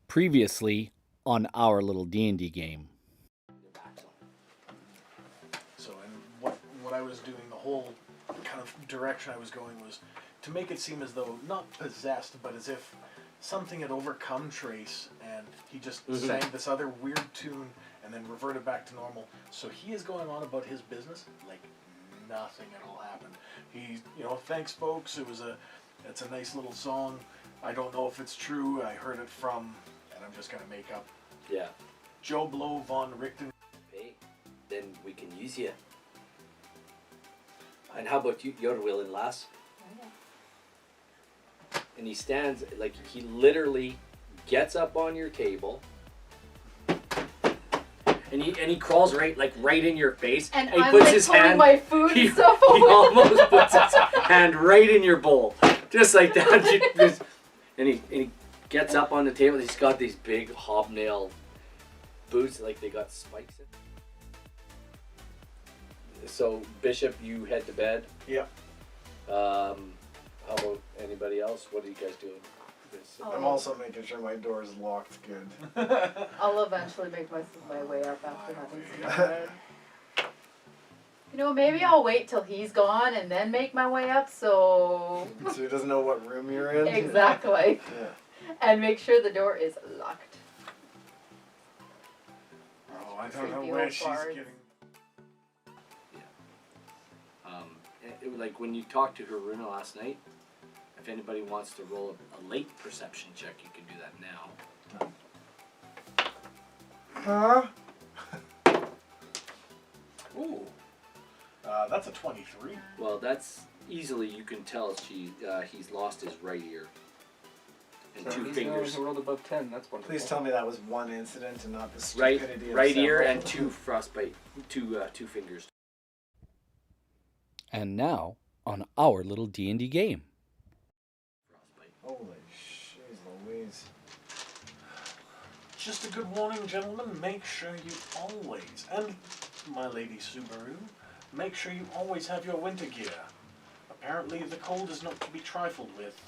Previously on our little D&D game. So, and what I was doing, the whole kind of direction I was going was to make it seem as though, not possessed, but as if something had overcome Trace and he just sang this other weird tune and then reverted back to normal. So he is going on about his business like nothing at all happened. He, thanks folks, it's a nice little song. I don't know if it's true. I heard it from, and I'm just going to make up. Yeah. Joe Blow von Richten. Hey, then we can use you. And how about you? You're willing, lass. And he stands, like, he literally gets up on your table. And he crawls right in your face. And he I'm puts like his pulling hand, my food he so almost puts his hand right in your bowl. Just like that. And he gets up on the table. He's got these big hobnail boots, like they got spikes in. So, Bishop, you head to bed. Yeah. How about anybody else? What are you guys doing? I'm also making sure my door is locked good. I'll eventually make my way up after having some bread. Maybe I'll wait till he's gone and then make my way up, so he doesn't know what room you're in? Exactly. Yeah. And make sure the door is locked. Oh, I don't know where she's getting... Like when you talked to Haruna last night, if anybody wants to roll a late perception check, you can do that now. Huh? Ooh. That's a 23. Well, that's easily, you can tell he's lost his right ear. And So 2 he's fingers. Who rolled above 10, that's wonderful. Please tell me that was one incident and not the Right, stupidity of right ear several. and 2 frostbite, two fingers. And now on our little D&D game. Frostbite. Holy shiz Louise. Just a good warning, gentlemen. Make sure you always, and my lady Subaru, make sure you always have your winter gear. Apparently the cold is not to be trifled with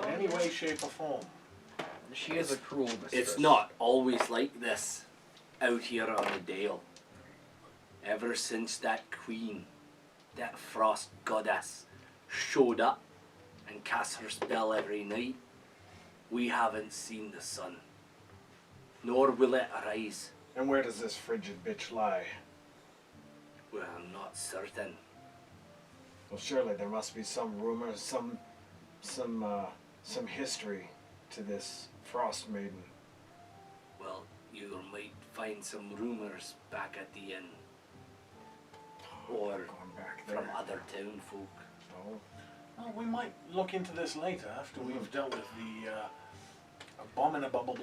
in any way, shape, or form. She is a cruel mistress. It's not always like this out here on the Dale. Ever since that queen, that frost goddess, showed up and cast her spell every night, we haven't seen the sun, nor will it arise. And where does this frigid bitch lie? Well, I'm not certain. Well, surely there must be some rumor, some history to this Frostmaiden. Well, you might find some rumors back at the inn, or Going back there. from other town folk. Oh. Well, we might look into this later after we've dealt with the abominable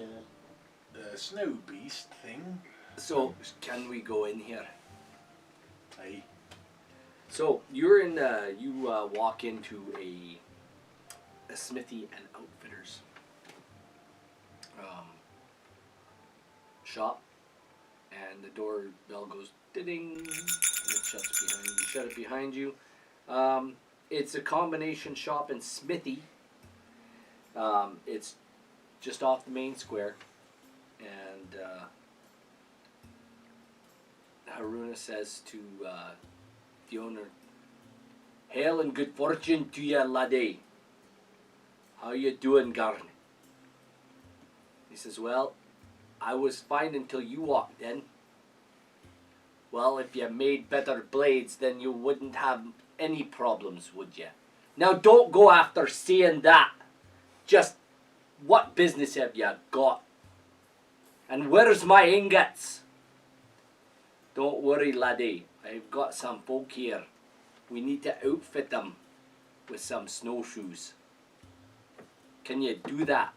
snow beast thing. So, can we go in here? Aye. So you're in. You walk into a smithy and outfitters shop, and the doorbell goes ding. And it shuts behind you. Shut it behind you. It's a combination shop and smithy. It's just off the main square, and Haruna says to the owner, "Hail and good fortune to ya, laddie. How you doing, Garn?" He says, "Well, I was fine until you walked in. Well, if you made better blades, then you wouldn't have any problems, would you? Now don't go after saying that. Just what business have you got? And where's my ingots?" "Don't worry, laddie. I've got some folk here. We need to outfit them with some snowshoes. Can you do that?"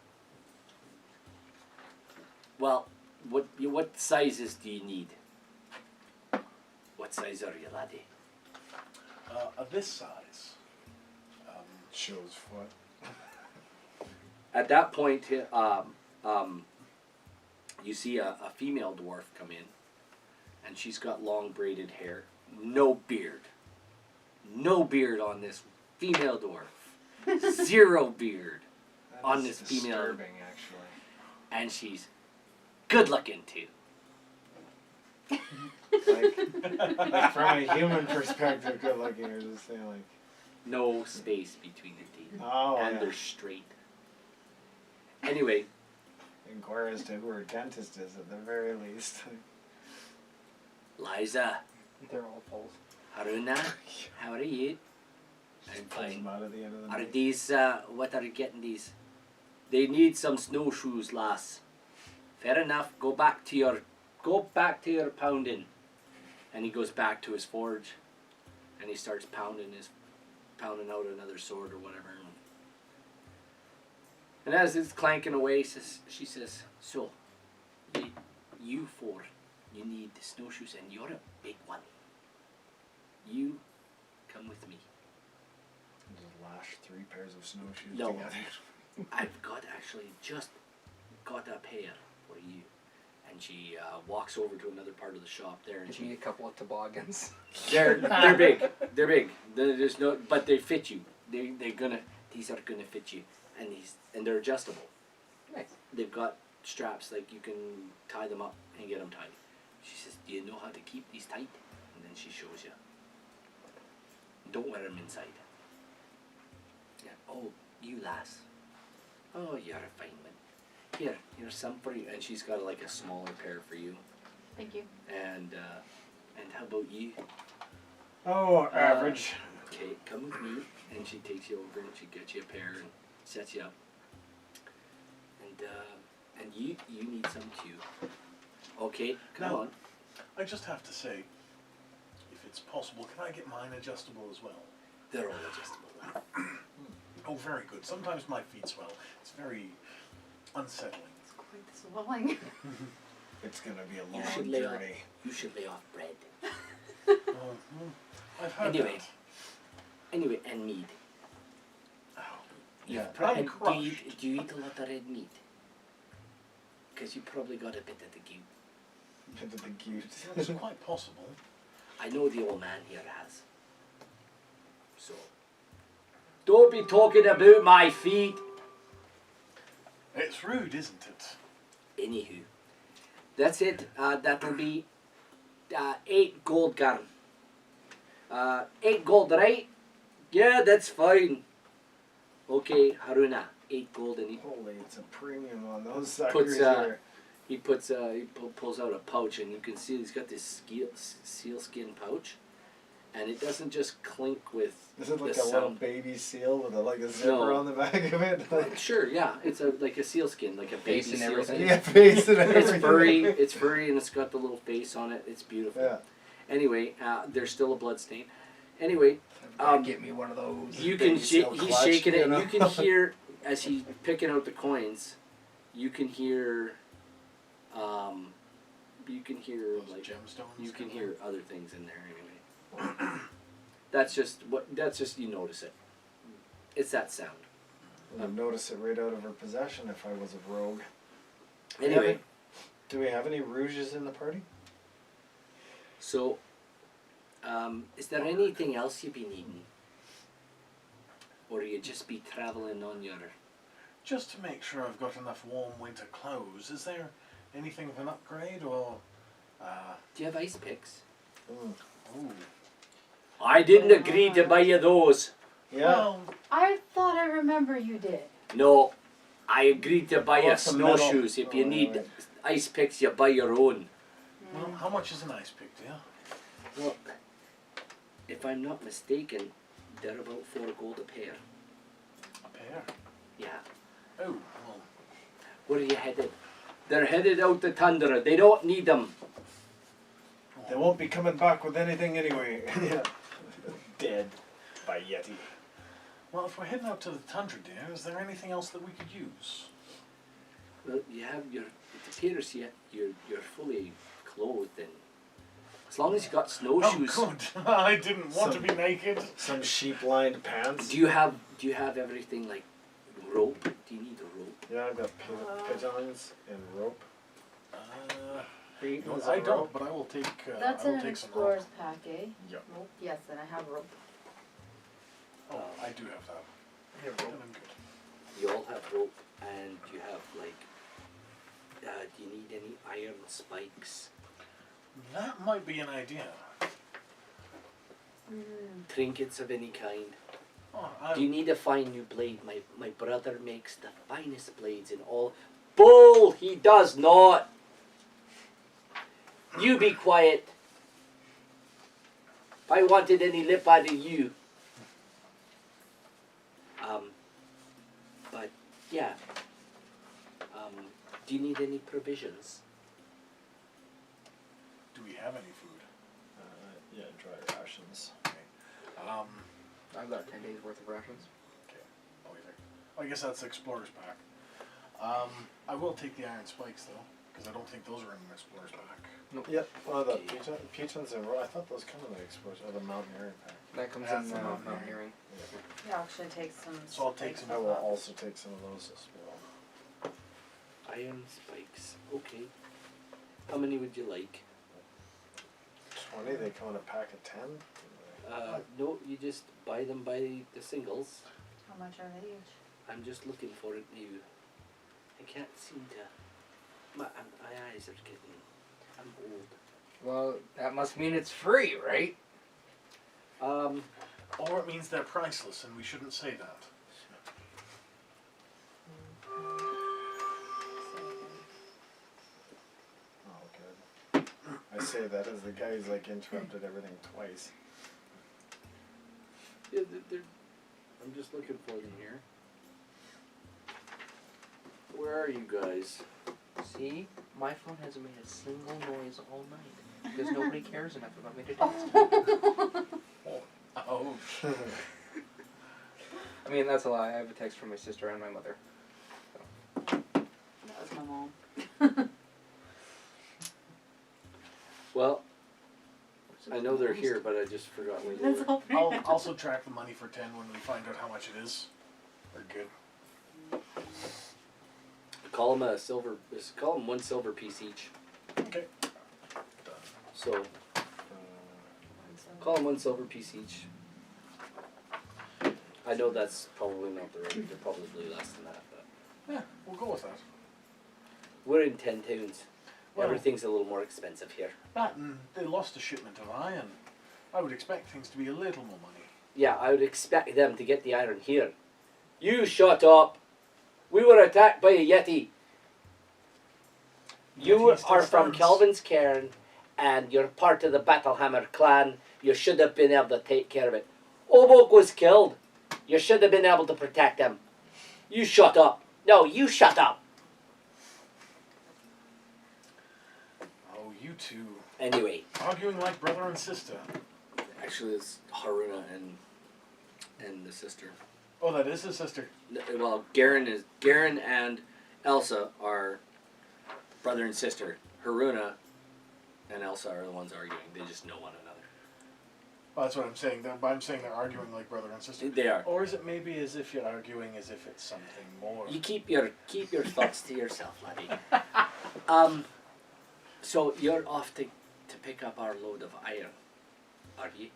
"Well, what sizes do you need?" "What size are you, laddie?" Of this size. Shows foot. At that point, you see a female dwarf come in, and she's got long braided hair, no beard. No beard on this female dwarf. Zero beard on this female. Disturbing, actually. And she's good looking too. Like from a human perspective, good looking. You're just saying like, No space between the teeth. oh And yeah. they're straight. Anyway, Inquire as to who her dentist is at the very least. Liza, They're all poles. Haruna, how are you? I'm Pulls fine. them out at the end of the Are night. these, what are you getting these? They need some snowshoes, lass. Fair enough, go back to your pounding. And he goes back to his forge. And he starts pounding out another sword or whatever. And as it's clanking away, she says, so, you four, you need the snowshoes and you're a big one. You come with me. Just lash 3 pairs of snowshoes No. together. I've just got a pair for you. And she walks over to another part of the shop there, and Give me a couple of toboggans. they're big. They're big. There's no, but they fit you. These are gonna fit you, and they're adjustable. Nice. They've got straps, like you can tie them up and get them tight. She says, "Do you know how to keep these tight?" And then she shows you. Don't wear them inside. Yeah. Oh, you lass. Oh, you're a fine one. Here's some for you. And she's got like a smaller pair for you. Thank you. And how about you? Oh, average. Okay, come with me. And she takes you over and she gets you a pair and sets you up. And you need some too. Okay, come Now, on. I just have to say, if it's possible, can I get mine adjustable as well? They're all adjustable. Oh, very good. Sometimes my feet swell. It's very unsettling. It's quite swelling. It's gonna be a You long should lay off. journey. You should lay off bread. I've heard Anyway. that. Anyway, and meat. Oh, Yeah. I'm And crushed. do you eat a lot of red meat? Because you probably got a bit of the gout. Bit of the cute. It's quite possible. I know the old man here has. So, don't be talking about my feet. It's rude, isn't it? Anywho, that's it. That'll be 8 gold, Garn. 8 gold, right? Yeah, that's fine. Okay, Haruna, 8 gold, and Holy, it's a premium on those suckers puts here. pulls out a pouch, and you can see he's got this sealskin pouch, and it doesn't just clink with Is it like the a little sound. baby seal with like a zipper No. on the back of it? Like, Sure, yeah, it's like a sealskin, like a baby Face and sealskin. everything. yeah, face and everything. It's furry, and it's got the little face on it. It's beautiful. Yeah. Anyway, there's still a blood stain. Anyway, Get me one of those. you can Baby seal he's clutch, shaking it, you and know? you can hear as he's picking out the coins. You can hear, Those like gemstones. you can hear other things in there anyway. That's just you notice it. It's that sound. I'd notice it right out of her possession if I was a rogue. Anyway, Do we have any rouges in the party? so is there anything else you've been eating? Or you just be travelling on your... Just to make sure I've got enough warm winter clothes, is there anything of an upgrade or... Do you have ice picks? Ooh. I didn't agree to buy you those. Yeah. Well, I thought I remember you did. No, I agreed to buy you What's the metal? snowshoes. If you Oh, need right. ice picks, you buy your own. well, how much is an ice pick, dear? Well, if I'm not mistaken, they're about 4 gold a pair. A pair? Yeah. Oh, well, Where are you headed? They're headed out the tundra. They don't need them. They won't be coming back with anything anyway. Yeah. Dead by Yeti. well, if we're heading out to the tundra, dear, is there anything else that we could use? Well, you have your... It appears you're fully clothed, and as long as you got snowshoes... Oh, good. I didn't want to Some- be naked. Some sheep-lined pants. Do you have everything like rope? Do you need a rope? Yeah, I've got pigeons and rope. No, Is I that don't, rope? but I will take. That's I in will an take some rope. explorer's pack, eh? Yep. Rope? Yes, and I have rope. Oh, I do have that. Yeah, Then rope. I'm good. You all have rope, and you have like Do you need any iron spikes? That might be an idea. Trinkets of any kind? Oh, Do you need a fine new blade? My brother makes the finest blades in all. Bull! He does not! You be quiet. If I wanted any lip out of you. But yeah. Do you need any provisions? do we have any food? Yeah, dry rations. Okay. I've got 10 days worth of rations. Okay. I'll leave it. I guess that's the explorer's pack. I will take the iron spikes though, because I don't think those are in the explorer's pack. Yep. Well, the Okay. P10s and I thought those come in the explorers or the mountaineering pack. That comes That's in the mountaineering. You actually take some. So I'll take spikes some. I as will well. also take some of those as well. Iron spikes. Okay. How many would you like? 20. They come in a pack of 10. No, you just buy them by the singles. How much are they each? I'm just looking for it new. I can't seem to. My eyes are getting. I'm old. Well, that must mean it's free, right? Or it means they're priceless, and we shouldn't say that. Oh, good. I say that as the guy who's like interrupted everything twice. Yeah, I'm just looking for them here. Where are you guys? See? My phone hasn't made a single noise all night. Because nobody cares enough about me to text. Oh. I mean, that's a lie. I have a text from my sister and my mother. That was my mom. Well, I know they're here, but I just forgot where they That's were. all. I'll also track the money for 10 when we find out how much it is. We're good. Call them a silver. Just call them one silver piece each. Okay. Done. So call them one silver piece each. I know that's probably not the right. They're probably less than that, but Yeah, we'll go with that. we're in 10 towns. Well- Everything's a little more expensive here. That and they lost a shipment of iron. I would expect things to be a little more money. Yeah, I would expect them to get the iron here. You shut up. We were attacked by a Yeti. You Yeti still are from stands. Kelvin's Cairn, and you're part of the Battlehammer clan. You should have been able to take care of it. Obok was killed. You should have been able to protect him. You shut up. No, you shut up. Oh, you two. Anyway, Arguing like brother and sister. actually, it's Haruna and the sister. Oh, that is his sister. Well, Garen and Elsa are brother and sister. Haruna and Elsa are the ones arguing. They just know one another. Well, that's what I'm saying. I'm saying they're arguing like brother and sister. They are. Or is it maybe as if you're arguing as if it's something more? You keep your thoughts to yourself, laddie. So you're off to pick up our load of iron, are you?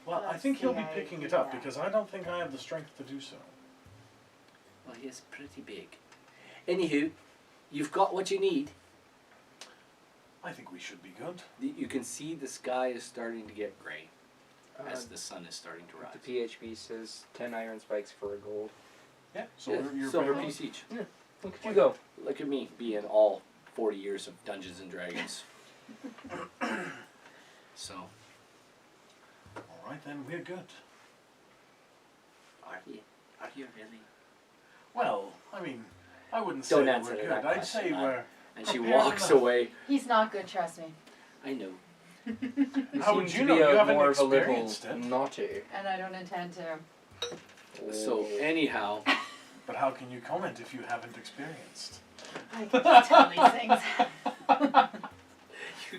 Well, I That's think he'll the be picking it up idea. because I don't think I have the strength to do so. Well, he is pretty big. Anywho, you've got what you need. I think we should be good. You can see the sky is starting to get grey as the sun is starting to rise. The PHB says 10 iron spikes for a gold. Yeah. So Yeah, you're silver better. piece each. Look at you go. Look at me being all 40 years of Dungeons and Dragons. So, All right, then we're good. are you? Are you really? Well, I mean, I wouldn't Don't say that answer we're good. that I'd question, say man. we're. And she Prepared walks enough. away. He's not good, trust me. I know. You How seem would to you be know? You a haven't more of a little experienced it. naughty. And I don't intend to. So anyhow, But how can you comment if you haven't experienced? I can just tell these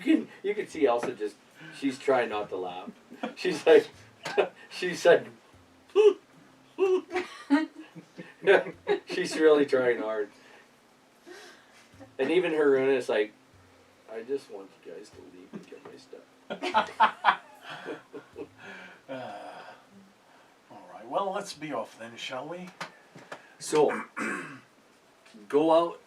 things. you can see Elsa just she's trying not to laugh. She's like she's like she's really trying hard. And even Haruna is like, I just want you guys to leave and get my stuff. All right. Well, let's be off then, shall we? So go out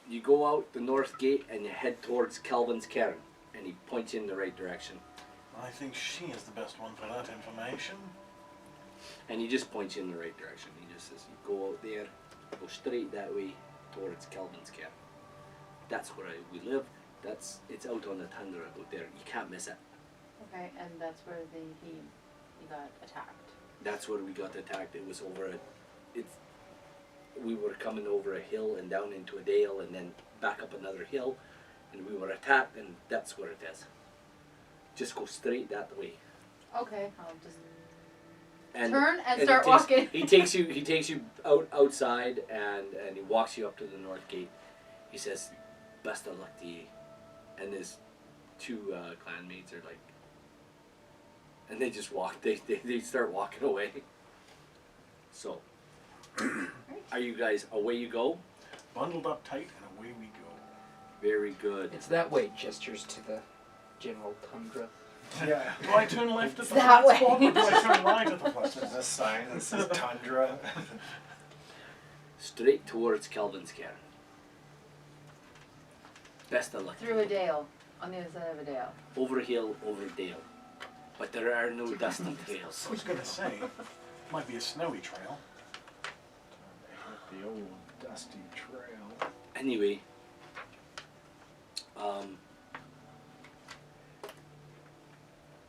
You go out the north gate and you head towards Kelvin's cairn, and he points you in the right direction. I think she is the best one for that information. And he just points you in the right direction. He just says, you go out there, go straight that way towards Kelvin's cairn. That's where we live. It's out on the tundra out there. You can't miss it. Okay, and that's where he got attacked. That's where we got attacked. It was over we were coming over a hill and down into a dale and then back up another hill, and we were attacked, and that's where it is. Just go straight that way. Okay, I'll just And turn and it start takes- walking. He takes you outside and he walks you up to the north gate. He says, "Best of luck to you." And his two clanmates are like, and they just walk. They start walking away. So, are you guys away? You go. Bundled up tight and away we go. Very good. It's that way. Gestures to the general tundra. Yeah. Do I turn left at the That flat spot way. or do I turn right at the flat There's spot? a sign that says tundra. Straight towards Kelvin's cairn. Best of luck. Through a dale, on the other side of a dale. Over hill, over dale. But there are no dusty trails. I was going to say, might be a snowy trail. The old dusty trail. Anyway,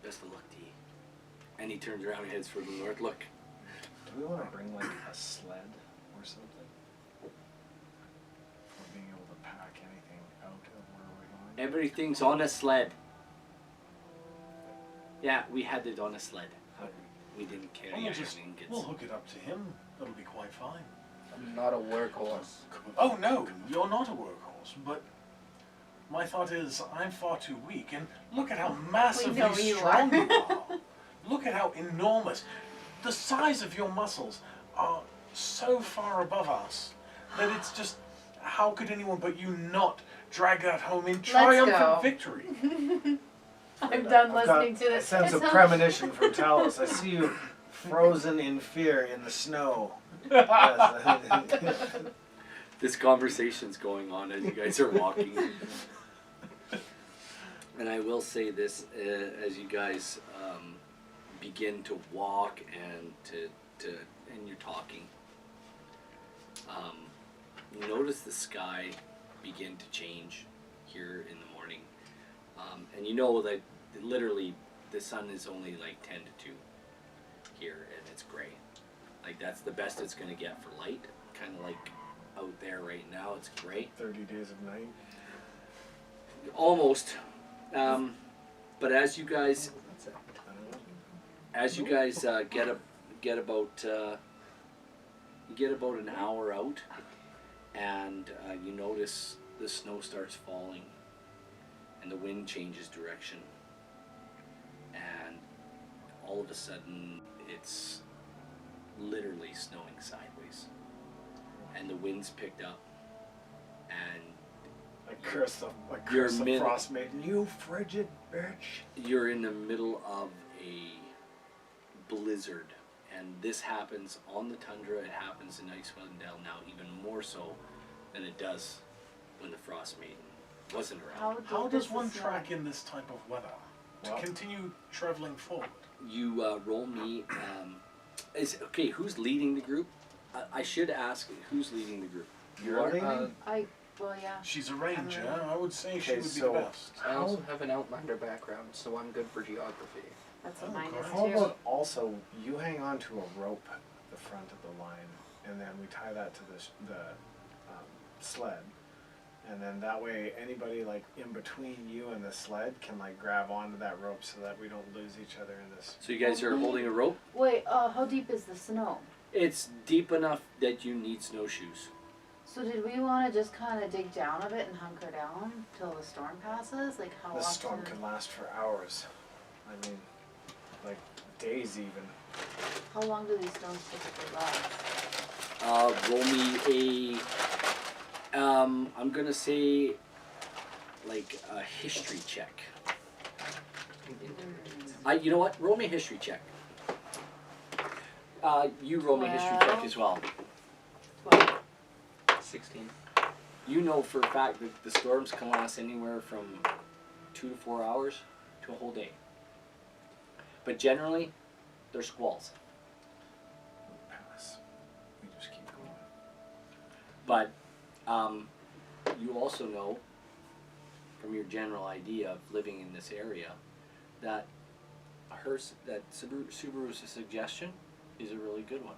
best of luck to you. And he turns around and heads for the north. Look, Do we want to bring like a sled or something? For being able to pack anything out of where we're going? everything's on a sled. Yeah, we had it on a sled. We didn't carry We'll everything. we'll hook it up to him. That'll be quite fine. I'm not a workhorse. Oh no, you're not a workhorse, but my thought is I'm far too weak, and look at how massively know you strong are. you are. Look at how enormous. The size of your muscles are so far above us that it's just, how could anyone but you not drag that home in triumphant go. victory? I'm done I've got listening to a this. sense of premonition from Talos. I see you frozen in fear in the snow. Yes. This conversation's going on as you guys are walking. And I will say this, as you guys begin to walk and and you're talking, you notice the sky begin to change here in the morning. And you know that literally the sun is only like 10 to 2 here, and it's gray. Like that's the best it's going to get for light. Kind of like out there right now, it's gray. 30 days of night. Almost. But as you guys get about an hour out, and you notice the snow starts falling, and the wind changes direction, and all of a sudden it's literally snowing sideways, and the wind's picked up, and I curse the You're Frostmaiden. You frigid bitch. you're in the middle of a blizzard, and this happens on the tundra. It happens in Icewind Dale now even more so than it does when the Frostmaiden wasn't around. How does one track in this type of weather to Well- continue traveling forward? You roll me. Okay, who's leading the group? I should ask who's leading the group. You're are? leading? Well, yeah. She's a ranger. I'm I would say she Okay, would be so- the best. I also have an Outlander background, so I'm good for geography. That's a Oh, minus great. How two. about also you hang on to a rope at the front of the line, and then we tie that to the sled, and then that way anybody like in between you and the sled can like grab onto that rope so that we don't lose each other in this. So you guys are holding a rope. Wait, how deep is the snow? It's deep enough that you need snowshoes. So did we want to just kind of dig down a bit and hunker down till the storm passes? Like how The often? storm can last for hours. I mean, like days even. How long do these storms typically last? Roll me a. I'm gonna say, like a history check. You know what? Roll me a history check. You roll me a history check as well. 12. 16. You know for a fact that the storms can last anywhere from 2 to 4 hours to a whole day. But generally, they're squalls. Pass. We just keep going. But you also know from your general idea of living in this area that Subaru's suggestion is a really good one.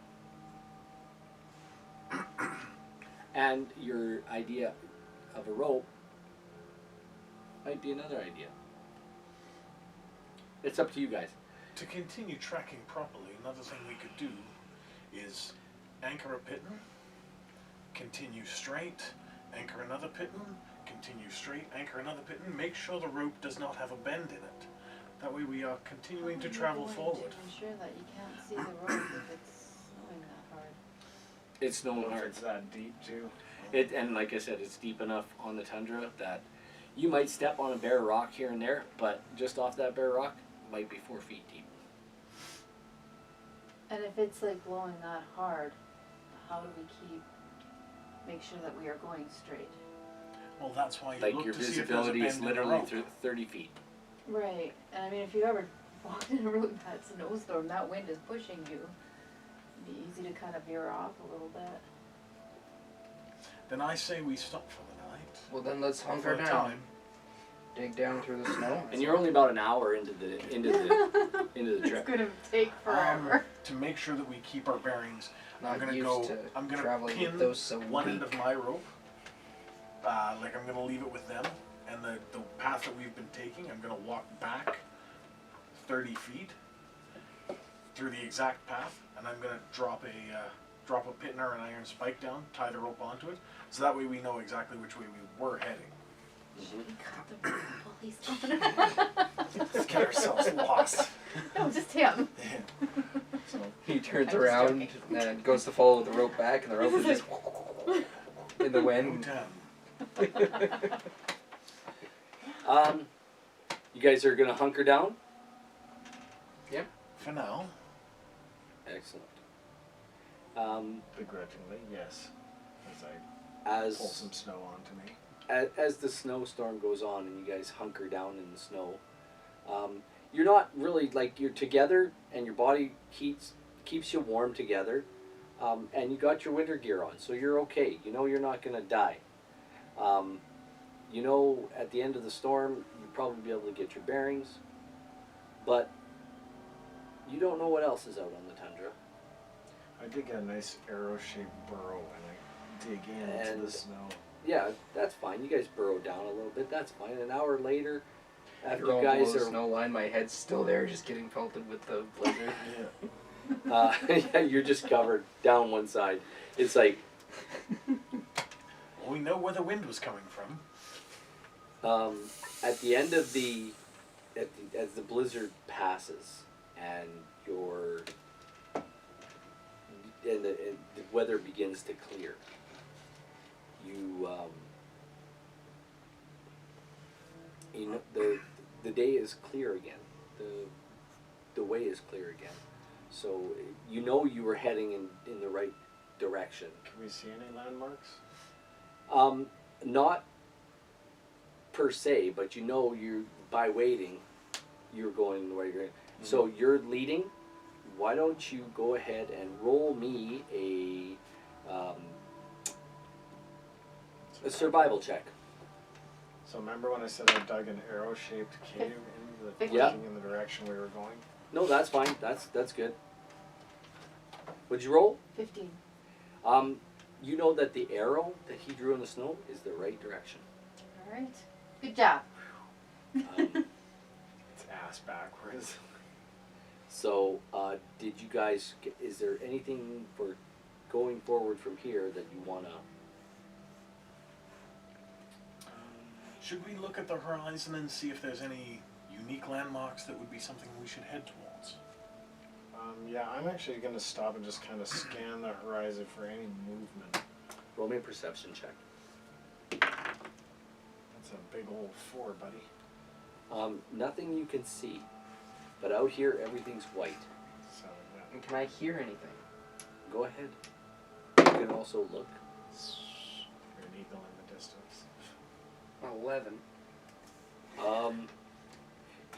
And your idea of a rope might be another idea. It's up to you guys. To continue tracking properly, another thing we could do is anchor a piton, continue straight, anchor another piton, continue straight, anchor another piton. Make sure the rope does not have a bend in it. That way we are continuing to travel forward. To ensure that you can't see the road if it's snowing that hard. It's snowing If hard. it's that deep too. And like I said, it's deep enough on the tundra that you might step on a bare rock here and there, but just off that bare rock might be 4 feet deep. And if it's like blowing that hard, how do we make sure that we are going straight? Well, that's why you Like look your to see if there's a visibility bend is in the literally rope. through 30 feet. Right. And I mean, if you ever walked in a really bad snowstorm, that wind is pushing you. It'd be easy to kind of veer off a little bit. Then I say we stop for the night. Well, then let's For hunker a down. time. Dig down through the snow. And you're only about an hour into the It's trip. gonna take forever. To make sure that we keep our bearings, Not I'm gonna used go. to I'm gonna traveling pin with those so one end weak. of my rope. Like I'm gonna leave it with them, and the path that we've been taking, I'm gonna walk back 30 feet through the exact path, and I'm gonna drop a pin or an iron spike down, tie the rope onto it, so that way we know exactly which way we were heading. Should we cut the rope and pull these down? Let's get ourselves lost. No, just him. So He turns I'm just around joking. and goes to follow the rope back, and the rope is just in the Go wind. down. You guys are gonna hunker down. For now. Excellent. begrudgingly, yes. As I pull As some snow onto me. as the snowstorm goes on and you guys hunker down in the snow, you're not really like you're together and your body keeps you warm together, and you got your winter gear on, so you're okay. You know you're not gonna die. You know at the end of the storm you'll probably be able to get your bearings, but you don't know what else is out on the tundra. I dig a nice arrow-shaped burrow and I dig into And- the snow. Yeah, that's fine. You guys burrow down a little bit. That's fine. An hour later, after You're all you guys below the are snow line, my head's still there, just getting pelted with the blizzard. Yeah. yeah, you're just covered down one side. It's like Well, we know where the wind was coming from. at the end of as the blizzard passes and the weather begins to clear, you know the day is clear again. The way is clear again. So you know you were heading in the right direction. Can we see any landmarks? Not per se, but you know by waiting, you're going the way you're going. So you're leading. Why don't you go ahead and roll me a survival check? So remember when I said I dug an arrow-shaped cave into the Yeah. in the direction we were going? No, that's fine. That's good. Would you roll? 15. You know that the arrow that he drew in the snow is the right direction. Alright. Good job. It's ass backwards. So, did you guys? Is there anything for going forward from here that you wanna? Should we look at the horizon and see if there's any unique landmarks that would be something we should head towards? Yeah, I'm actually going to stop and just kind of scan the horizon for any movement. Roll me a perception check. That's a big old 4, buddy. Nothing you can see, but out here everything's white. So, yeah. And can I hear anything? Go ahead. You can also look. You're an eagle in the distance. 11.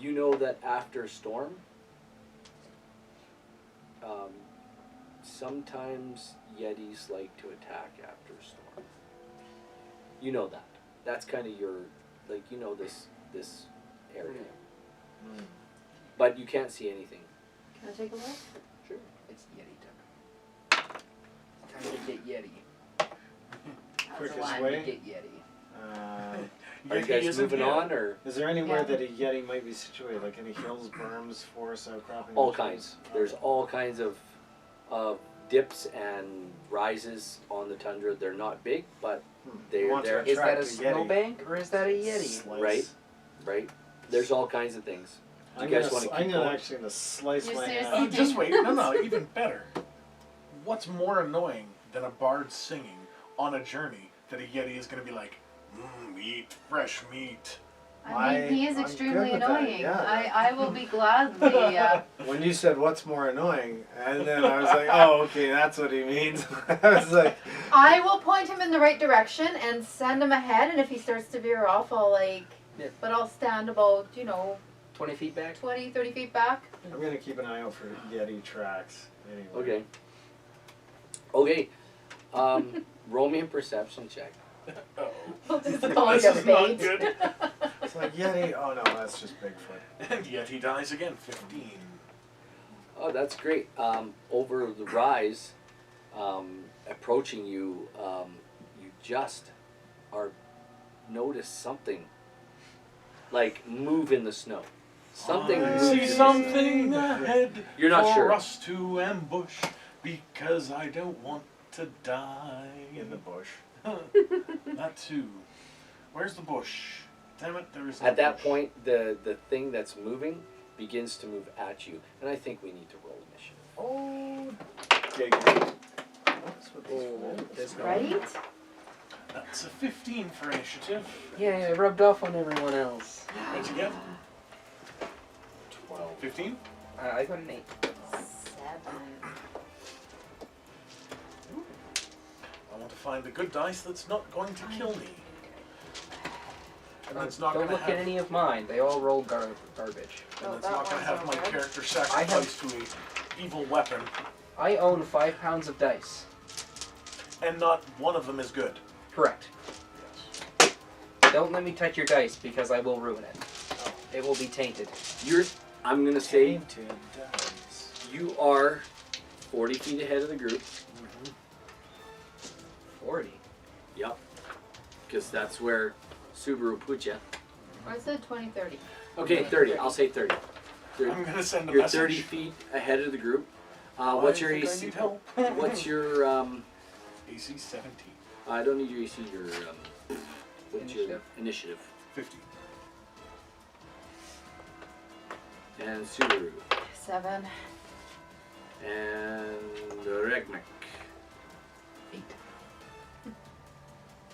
You know that after a storm, sometimes Yetis like to attack after a storm. You know that. That's kind of your, like, you know this area. Mm. But you can't see anything. Can I take a look? Sure. It's Yeti time. Time to get Yeti. That's Quickest a line. way? Get Yeti. Are you guys moving on, or? Is there anywhere Yeah. that a Yeti might be situated? Like any hills, berms, forests, outcropping? All trees? kinds. There's all kinds of dips and rises on the tundra. They're not big, but You they're want to there. Is that a attract snowbank or is that a Yeti? Slice. Right. Right? There's all kinds of things. Do you I'm guys gonna, want to I'm keep gonna going? actually gonna slice You my seriously hand. Just wait. No, even better. What's more annoying than a bard singing on a journey that a Yeti is going to be like, eat fresh meat. I mean, he is I'm extremely good with that, annoying. yeah. I will be gladly. When you said what's more annoying, and then I was like, oh, okay, that's what he means. I was like, I will point him in the right direction and send him ahead, and if he starts to veer off, I'll Yeah. but I'll stand about, 20 feet back? 20, 30 feet back. I'm gonna keep an eye out for Yeti tracks. Anyway. Okay. Roll me a perception check. Uh-oh. This This is like a is not bait. good. It's like Yeti. Oh no, that's just Bigfoot. And yet he dies again. 15. Oh, that's great. Over the rise, approaching you, you just notice something like move in the snow. Something I moves in see the snow. something ahead. You're not for sure. us to ambush because I don't want to die In the bush. That too. Where's the bush? Damn it, there is no At that bush. point, the thing that's moving begins to move at you, and I think we need to roll initiative. Oh. Okay. What's with these rolls? There's no- Right? That's a 15 for initiative. Yeah, it rubbed off on everyone else. What'd you get? 12. 15? I got an 8. 7. I want to find the good dice that's not going to kill me. And Don't, it's not don't gonna look have, at any of mine. They all roll garbage. and Oh, it's that not going to one's have my alright. character I have- sacrificed to a evil weapon, I own 5 pounds of dice. and not one of them is good. Correct. Yes. Don't let me touch your dice because I will ruin it. It will be tainted. I'm gonna say Tainted dice. you are 40 feet ahead of the group. 40. Yep. Because that's where Subaru put you. I said 20, 30. Okay, 30. I'll say 30. I'm going to send a You're message. 30 feet ahead of the group. I What's your think I AC? need help. What's your AC 17. I don't need your AC. Your what's your Initiative. initiative? 50. And Subaru 7. and Regmek 8.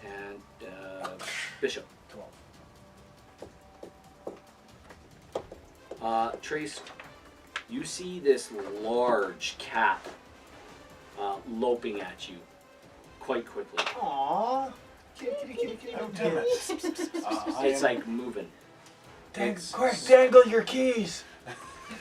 and Bishop. 12. Trace, you see this large cat loping at you quite quickly. Aww. Kitty. Oh, damn it. It's like moving. Quick, dangle your keys.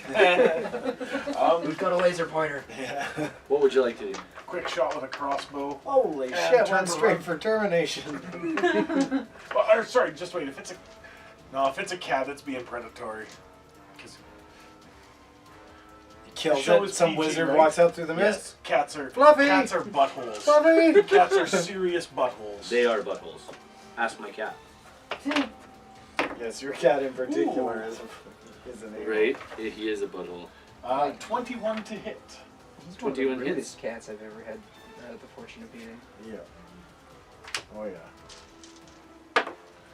Who's got a laser pointer? Yeah. What would you like to do? Quick shot with a crossbow. Holy And shit, turn went straight around. for termination. Well, sorry, just wait. If it's a cat, it's being predatory. 'Cause Kills show it, is some PG, wizard right? walks out through the mist. yes, cats are Fluffy! Cats are buttholes. Fluffy! Cats are serious buttholes. They are buttholes. Ask my cat. Yes, your cat in particular Ooh. is an alien. Right? He is a butthole. 21 to hit. He's one of the 21 rudest hits. cats I've ever had the fortune of beating. Yeah. Oh yeah.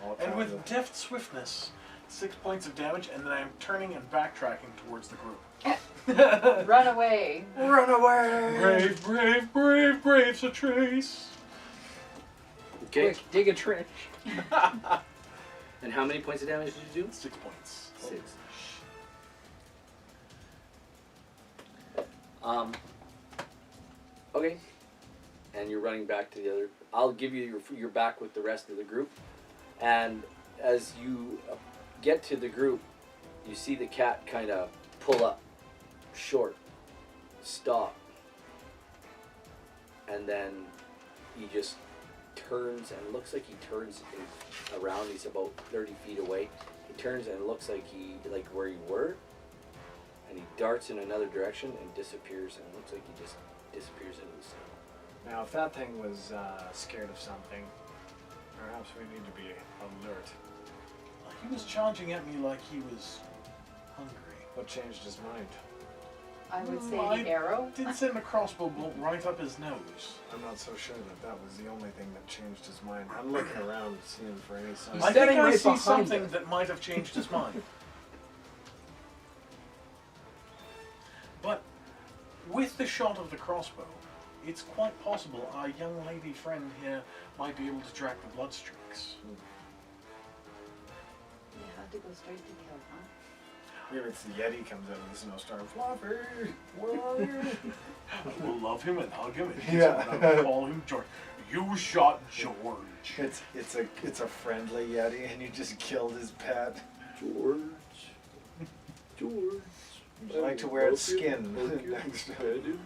All And kinds with of- deft swiftness, 6 points of damage, and then I'm turning and backtracking towards the group. Run away. Run away! Brave, brave, brave, brave's a trace. Okay. Quick, dig a trench. And how many points of damage did you do? 6 points. 6. Okay. and you're running back to the other. I'll give you your back with the rest of the group, and as you get to the group, you see the cat kind of pull up, short, stop, and then he just turns, and it looks like he turns around. He's about 30 feet away. He turns and it looks like like where you were, and he darts in another direction and disappears, and it looks like he just disappears into the snow. Now, if that thing was scared of something, perhaps we need to be alert. He was charging at me like he was hungry. What changed his mind? I would say I the arrow. did send a crossbow bolt right up his nose. I'm not so sure that that was the only thing that changed his mind. I'm looking around, seeing for any signs. He's I think standing I right see behind something it. that might have changed his mind. But with the shot of the crossbow, it's quite possible our young lady friend here might be able to track the blood streaks. You have to go straight to kill, huh? Maybe it's the Yeti comes out of the snowstorm. Fluffy, where are you? We'll love him and hug him and kiss Yeah. him and call him George. You shot George. It's a friendly Yeti, and you just killed his pet. George. Would you like to wear its skin next to it? And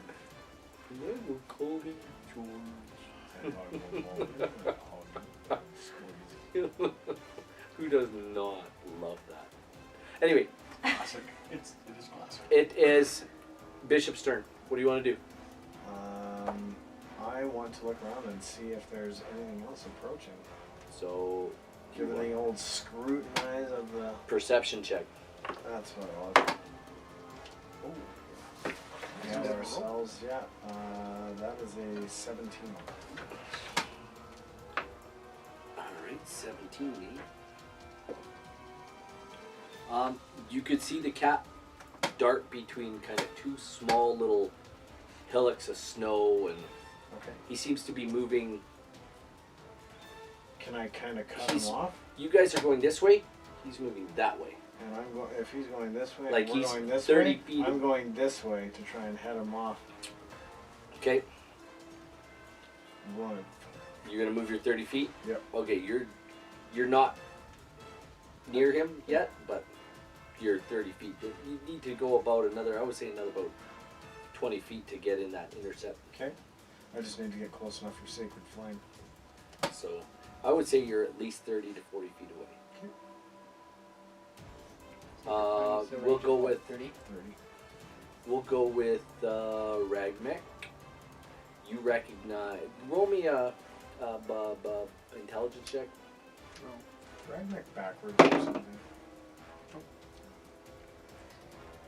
I will call him George. Who does not love that? Anyway, Classic. It is classic. it is Bishop's turn. What do you want to do? I want to look around and see if there's anything else approaching. So, Give it the old scrutinize of the. perception check. That's what it was. Oh. And ourselves, yeah. That is a 17. Alright, 17. You could see the cat dart between kind of two small little hillocks of snow, and Okay. he seems to be moving. Can I kind of cut him off? You guys are going this way, he's moving that way. And I'm going. If he's going this way, Like and we're he's going this 30 way. feet. I'm going this way to try and head him off. Okay, I'm going. you're gonna move your 30 feet? Yep. Okay, you're not near him yet, but you're 30 feet. You need to go about another, I would say another about 20 feet to get in that intercept. Okay. I just need to get close enough for sacred flame. So I would say you're at least 30 to 40 feet away. We'll go with 30. 30. We'll go with Ragmek. You recognize. Roll me a intelligence check. Drag back backwards or something.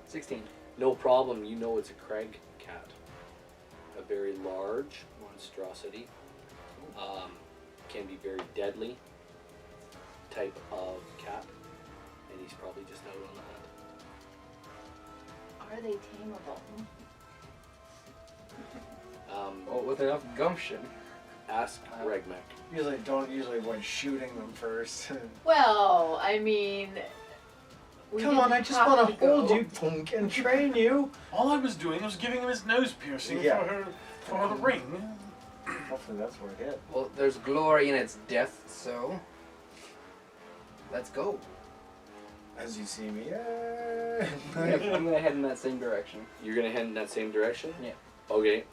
16. No problem. You know it's a Craig cat, a very large monstrosity. Can be very deadly type of cat, and he's probably just out on the hunt. Are they tameable? Oh, with enough gumption. Ask Regmek. Usually don't avoid shooting them first. Well, I mean, we Come didn't on, I just have want to to hold go. you, Thunk, and train you. All I was doing was giving him his nose piercing Yeah. for the ring. Hopefully that's where it hit. Well, there's glory in its death, so let's go. As you see me, yay! I'm gonna head in that same direction. You're gonna head in that same direction? Yeah. Okay.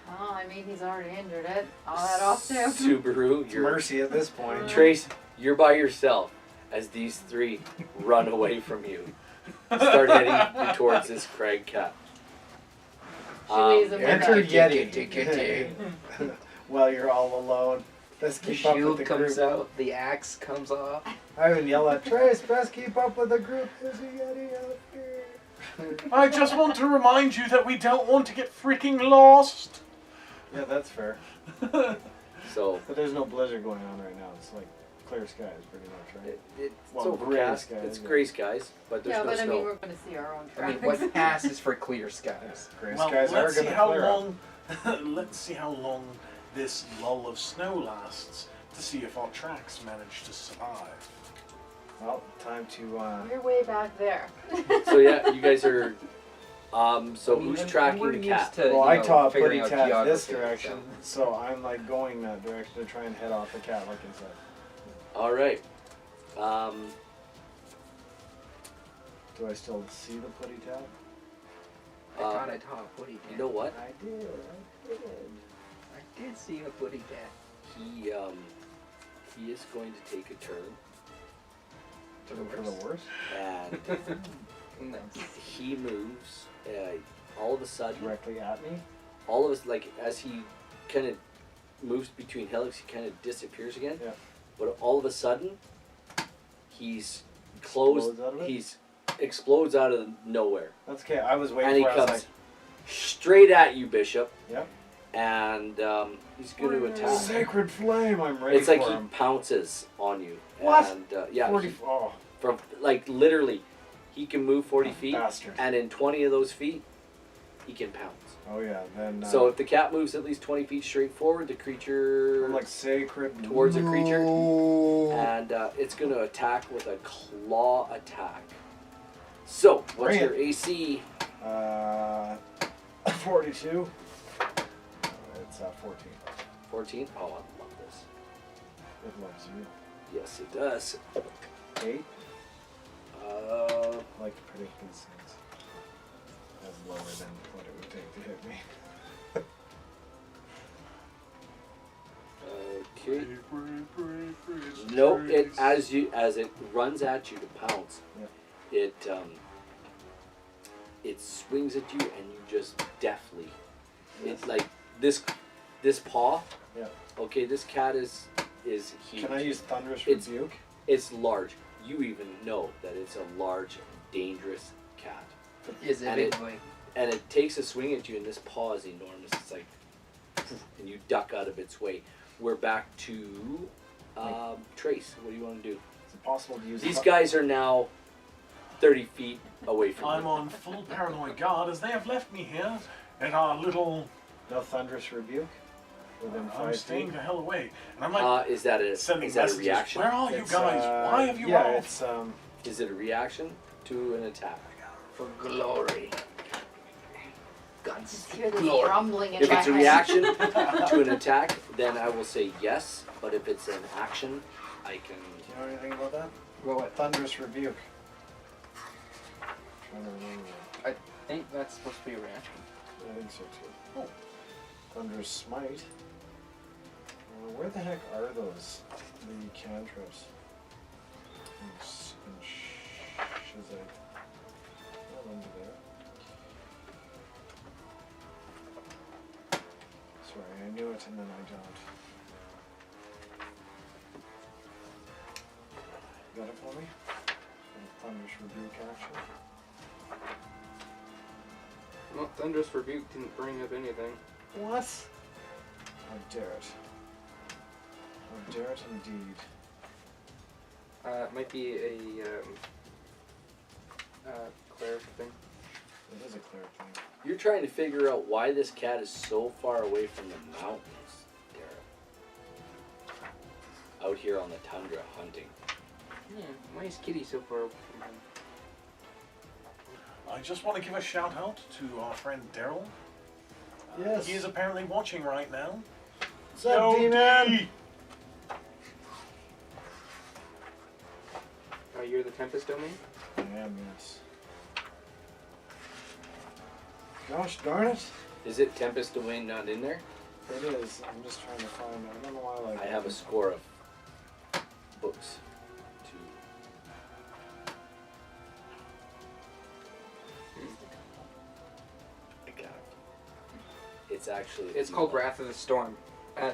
Oh, I mean, he's already injured it. I'll head off too. Subaru, It's you're mercy at this point. Trace, you're by yourself as these three run away from you. Start heading towards this Craig cat. She leaves him Enter with Yeti. While you're all alone. Best The keep up with shield the comes group. out, the axe comes off. I even yell at Trace, best keep up with the group. There's a Yeti out here. I just want to remind you that we don't want to get freaking lost. Yeah, that's fair. So But there's no blizzard going on right now. It's like clear skies pretty much, right? it's Well, gray overcast. skies, It's yeah. gray skies, but there's Yeah, no but I snow. mean, we're going to see our own I mean, tracks. what passes for clear skies? Gray Well, skies are let's see gonna how clear up. long. Let's see how long this lull of snow lasts to see if our tracks manage to survive. Well, time to You're way back there. So yeah, you guys are So I mean, who's and tracking we're the used cat? to, Well, you I know, taught figuring Putty out Tat this geography, direction, so I'm like going that direction to try and head off the cat, like I said. All right. Do I still see the Putty Tat? I thought I taught a Putty Tat. You know what? I did. I did see a Putty Tat. He is going to take a turn, For the worst? and Nice. he moves. All of a sudden, Directly at me? all of us, like as he kind of moves between hillocks, he kind of disappears again. Yeah. But all of a sudden, he's closed. Explodes out of it? He's explodes out of nowhere, That's okay. I was waiting and he for it. I was comes like, straight at you, Bishop. yep. And he's going to attack. Sacred flame, I'm ready It's like for he him. pounces on you. What? And yeah, 40, he- oh, from like literally, he can move 40 feet, bastard. and in 20 of those feet, he can pounce. Oh yeah, then So if the cat moves at least 20 feet straight forward, the creature I'm like sacred towards a creature, no. and it's going to attack with a claw attack. So what's Bring your AC? 42. It's 14. 14. Oh, I love this. It loves you. Yes, it does. 8. Uh, Like to predict these things. That's lower than what it would take to hit me. okay. Nope. It as it runs at you to pounce, Yeah. it swings at you and you just deftly. Yes. It's like this paw. Yeah. Okay, this cat is huge. Can I use Thunderous It's- Rebuke? It's large. You even know that it's a large, dangerous cat, Is it And big it- boy? and it takes a swing at you, and this paw is enormous. It's like, and you duck out of its way. We're back to Trace. What do you want to do? Is it possible to use These guys are now 30 feet away from I'm you. on full paranoid guard as they have left me here at our little. No Thunderous Rebuke? Within I'm 5 staying feet? the hell away, and I'm like Is that a sending is that a messages. reaction? Where are you It's, guys? Why have you Yeah, all? it's Is it a reaction to an attack? For glory. Just hear this Glory. rumbling in If my it's a head. reaction to an attack, then I will say yes. But if it's an action, I can. Do you know anything about that? What? Thunderous Rebuke. Trying to remember. I think that's supposed to be a reaction. I think so too. Oh. Thunderous Smite. Where the heck are those? The cantrips. And Shazite. Not under there. Sorry, I knew it and then I don't. You got it for me? Thunderous Rebuke action. Well, Thunderous Rebuke didn't bring up anything. What? How dare it. How dare it indeed. It might be a cleric thing. It is a cleric thing. You're trying to figure out why this cat is so far away from the mountains, Dara. Out here on the tundra hunting. Yeah, why is Kitty so far away from him? I just want to give a shout out to our friend Daryl. Yes. He is apparently watching right now. What's up, D-Man? You're the Tempest Domain? I am, yes. Gosh darn it. Is it Tempest Domain not in there? It is. I'm just trying to find it. I don't know why I like I have a score of books to. I got it. It's actually. It's called Wrath of the Storm.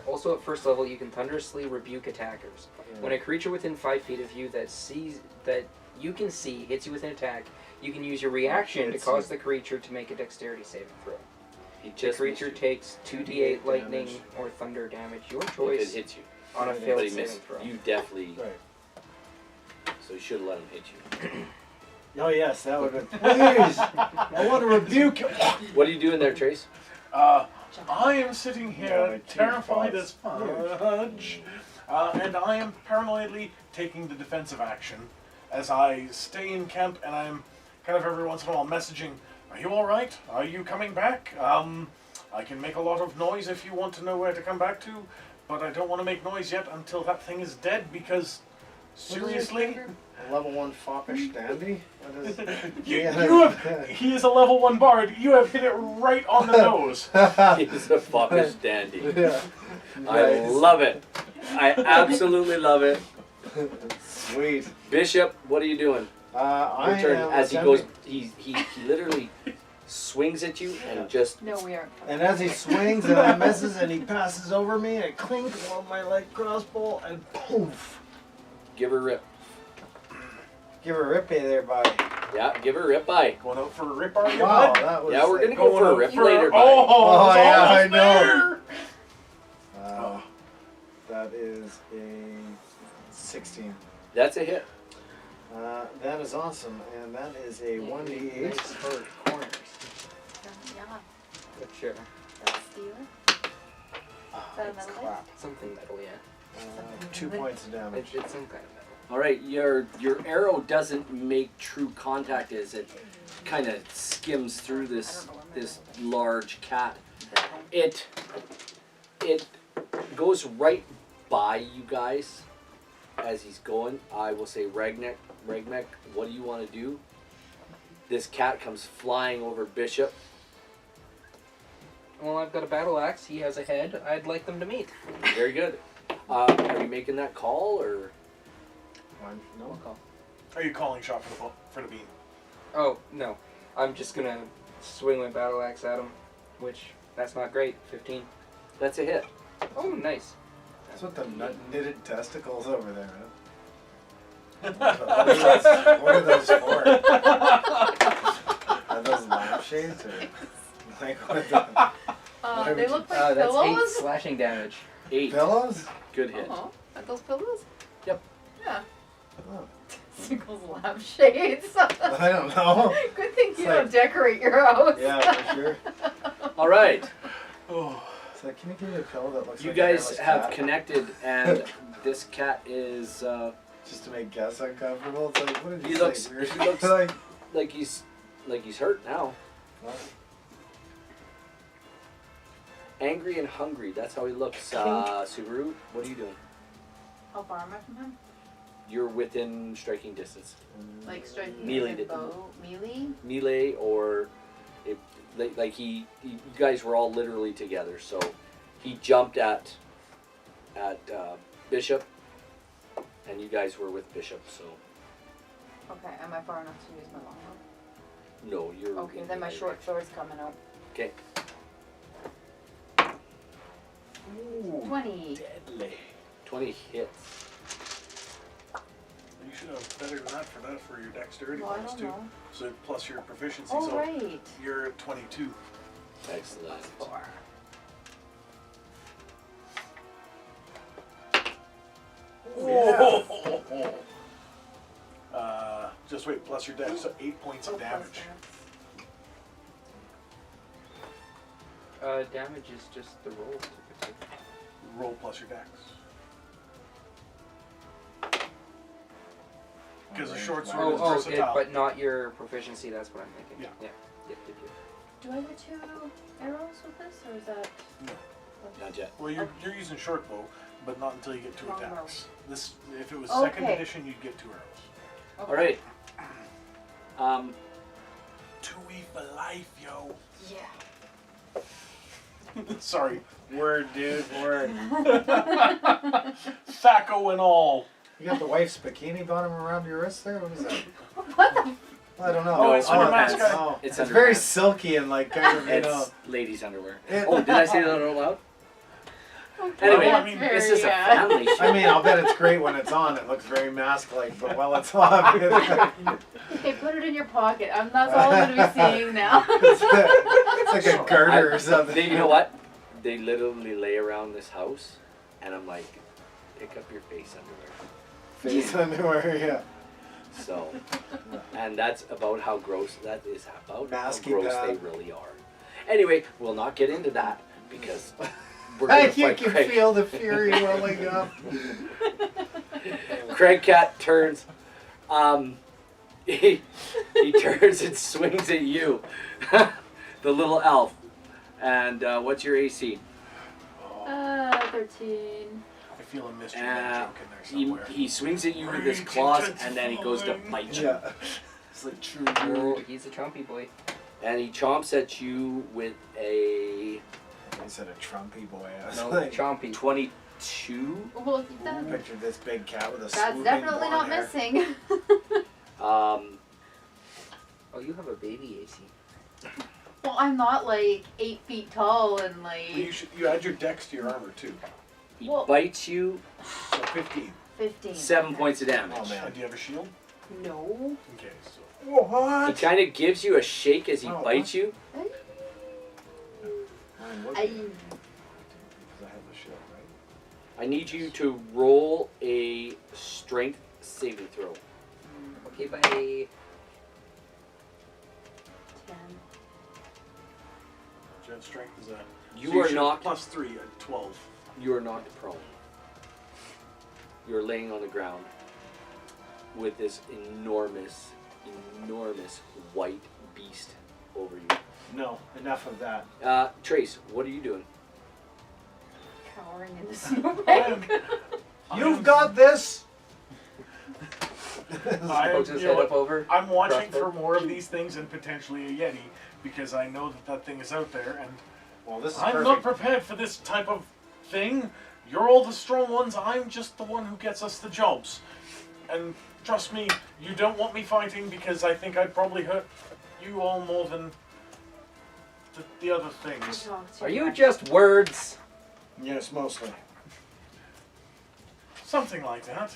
Also, at first level, you can thunderously rebuke attackers. When a creature within 5 feet of you that you can see hits you with an attack, you can use your reaction to cause the creature to make a dexterity saving throw. The creature takes 2d8 lightning damage. or thunder damage, your If it choice, hits you, on a But failed but he saving missed. throw. You definitely. Right. So you should have let him hit you. Oh yes, that would have been. Please! I want to rebuke you! What are you doing there, Trace? I am sitting Yeah, here my teeth terrified as balls. fudge, and I am paranoidly taking the defensive action as I stay in camp, and I'm kind of every once in a while messaging Are you all right? Are you coming back? I can make a lot of noise if you want to know where to come back to, but I don't want to make noise yet until that thing is dead because, seriously? A level 1 foppish dandy? What is He is a level 1 bard. You have hit it right on the nose. He's a foppish dandy. Yeah. I love it. I absolutely love it. Sweet. Bishop, what are you doing? I Your turn. am As he attempting- goes, he literally swings at you and just. No, we aren't. And as he swings and I misses and he passes over me, I clink on my light crossbow and poof. Give her a rip. Give her a rippy there, buddy. Yeah, give her a rip by. Going out for a rip, are you, Wow, bud? that was. Yeah, we're gonna go going for a out rip for later, buddy. Oh, it's yeah, I almost know. there. That is a 16. That's a hit. That is awesome, and that is a 1d8 Nice. hurt corners. Yeah. Good sure. That's Steeler. Ah, that it's metal? crap. Something metal, yeah. 2 points of damage. It's some kind of metal. All right, your arrow doesn't make true contact as it kind of skims through this large cat. It goes right by you guys as he's going. I will say, Regmek, what do you want to do? This cat comes flying over Bishop. Well, I've got a battle axe. He has a head. I'd like them to meet. Very good. Are you making that call or? One. No. What call? Are you calling shot for the beam? Oh, no. I'm just gonna swing my battle axe at him, which, that's not great. 15. That's a hit. Oh, nice. That's what the knitted testicles over there, man. What are those for? Are those lampshades or like what the They look like That's 8 pillows. slashing damage. 8. pillows? Good hit. Uh-huh. Are those pillows? Yep. Yeah. Oh, Singles lampshades. I don't know. Good thing you like- don't decorate your house. Yeah, for sure. All right. Oh. It's like, can you give me a pillow that looks You like guys a hairless have cat? connected, and this cat is Just to make Gus uncomfortable. It's like, what did He you looks- say? Weird. he looks- like, like he's hurt now. what? Angry and hungry. That's how he looks. Subaru, what are you doing? How far am I from him? You're within striking distance. Like striking Melee with did- a bow? Melee? Melee or if like you guys were all literally together. So he jumped at Bishop, and you guys were with Bishop. So Okay, am I far enough to use my longbow? no, you're Okay, in then my melee short range. sword's coming out. Okay. 20. Deadly. 20 hits. You should have better than that for your dexterity Well, I bonus don't too. know. So plus your proficiency. Oh, so right. you're at 22. Excellent. 4. Whoa! Just wait, plus your dex, so 8 points of damage. Damage is just the roll. typically. Roll plus your dex. Because a short sword is versatile. but not your proficiency. That's what I'm thinking. Yeah. Yep. Do I get 2 arrows with this, or is that... Not yet. Well, you're using short bow, but not until you get 2 Long attacks. This, if it was Okay. second edition, you'd get 2 arrows. Okay. All right. 2E for life, yo. Yeah. Sorry, Word, dude, word. Thaco and all. You got the wife's bikini bottom around your wrist there? What is that? What the... I don't know. Oh, it's underpants. Oh, It's it's very underpants. silky and like kind of, you know. It's ladies' underwear. It- Oh, did I say that out loud? Okay, Anyway, that's I mean, very, This is a family show. I mean, I'll bet it's great when it's on. It looks very mask-like, but while it's off, Okay, put it in your pocket. That's all I'm going to be seeing now. it's like a garter or something. You know what? They literally lay around this house, and I'm like, pick up your face underwear. Face underwear, yeah. So, and that's about how gross that is. About Masky how gross pad. they really are. Anyway, we'll not get into that because we're I gonna fight can Craig. feel the fury welling up. Craig Cat turns. He turns and swings at you. the little elf. And what's your AC? 13. I feel a mystery joke in there He, somewhere. he swings at you with his claws, and then he goes to bite you. Yeah. It's like true Oh, word. he's a Trumpy boy. And he chomps at you with a Instead of Trumpy boy, I was No, like, Chompy. 22. Well, picture this big cat with a that's swooping definitely not blonde hair. missing. Oh, you have a baby AC. Well, I'm not like 8 feet tall and like You add your dex to your armor too. He Well- bites you, So 15. 15. 7 points of damage. Oh, man. And do you have a shield? No. Okay, so He What? kind of gives you a shake as he Oh, bites you. Mine would I, be, because I have the shield, right? I need you to roll a strength saving throw. Okay, bye. 10. Jet strength is a. You so are should knocked. plus 3 at 12. You are knocked prone. You're laying on the ground with this enormous white beast over you. No, enough of that. Trace, what are you doing? Cowering in the snowbank. You've got this! Pokes his you head know up over. I'm watching crossbow. for more of these things and potentially a Yeti because I know that thing is out there and Well, this is I'm perfect. not prepared for this type of thing. You're all the strong ones. I'm just the one who gets us the jobs. And trust me, you don't want me fighting because I think I'd probably hurt you all more than the other things. Are you just words? Yes, mostly. Something like that.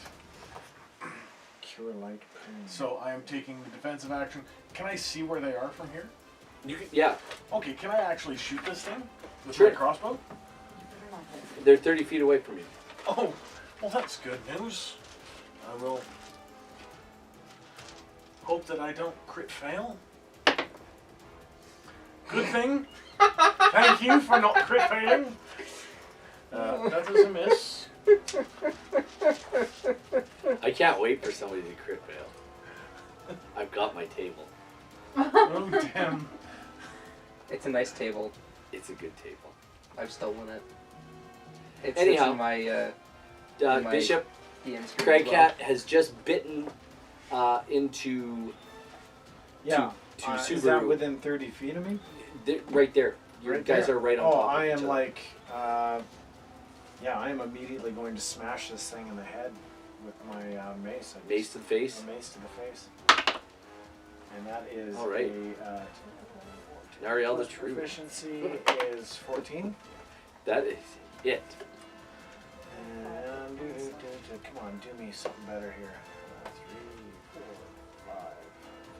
Cure-like pain. So I am taking the defensive action. Can I see where they are from here? You can, yeah, Okay, can I actually shoot this thing with Sure. my crossbow? they're 30 feet away from you. Oh, well that's good news. I will hope that I don't crit fail. Good thing. Thank you for not crit failing. That is a miss. I can't wait for somebody to crit fail. I've got my table. Oh damn. It's a nice table. It's a good table. I've stolen it. It's Anyhow. in my in my Bishop DM screen Craig as well. Cat has just bitten into Yeah. to Is that Subaru. within 30 feet of me? Right there. You Right guys there? are right on Oh, top of I each am other. like, yeah, I am immediately going to smash this thing in the head with my mace. I Mace to the face. A mace to the face. And that is All right. a Nariel the plus True. proficiency is 14. That is it. And come on, do me something better here. 3, 4,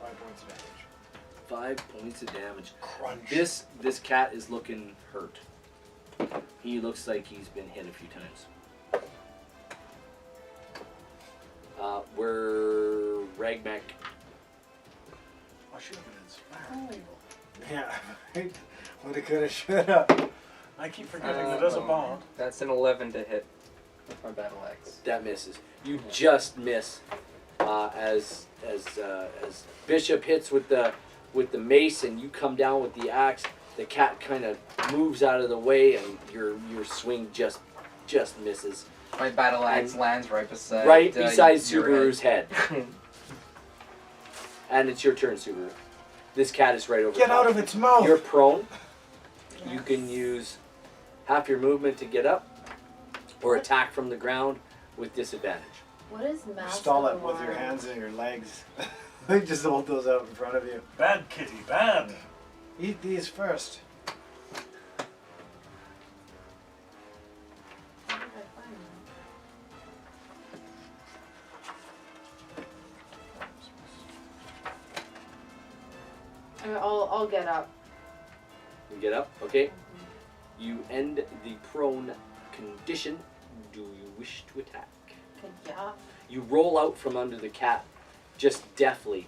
5. 5 points of damage. 5 points of damage. Crunch. This cat is looking hurt. He looks like he's been hit a few times. We're Ragmac. I should have been inspired, people. Yeah, right? Woulda, coulda, shoulda. I keep forgetting that there's a bond. That's an 11 to hit with my battle axe. That misses. You just miss as Bishop hits with the mace and you come down with the axe. The cat kind of moves out of the way and your swing just misses My battle axe And lands right beside right beside your Subaru's head. And it's your turn, Subaru. This cat is right over Get top. out of its mouth! You're prone. You can use half your movement to get up or attack from the ground with disadvantage. What is massive Stall it with your alarm? hands and your legs. Like just hold those out in front of you. Bad kitty, bad. Eat these first. Where did I find that? I mean, I'll get up. You get up, okay? You end the prone condition. Do you wish to attack? Okay, yeah. You roll out from under the cat, just deathly,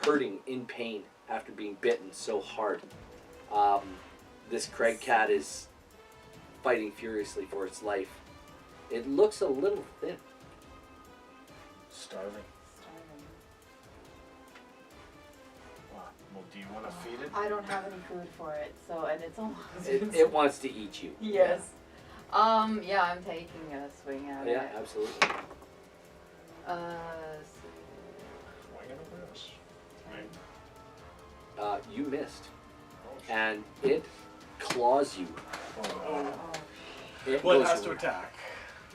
hurting in pain after being bitten so hard. This Craig cat is fighting furiously for its life. It looks a little thin. Starving. Wow. Well, do you want to feed it? I don't have any food for it, so, and it's almost. It wants to eat you. Yes. Yeah, I'm taking a swing at Yeah, it. absolutely. Swing and a miss. You missed, and it claws you. Oh, It Well, it goes has to attack.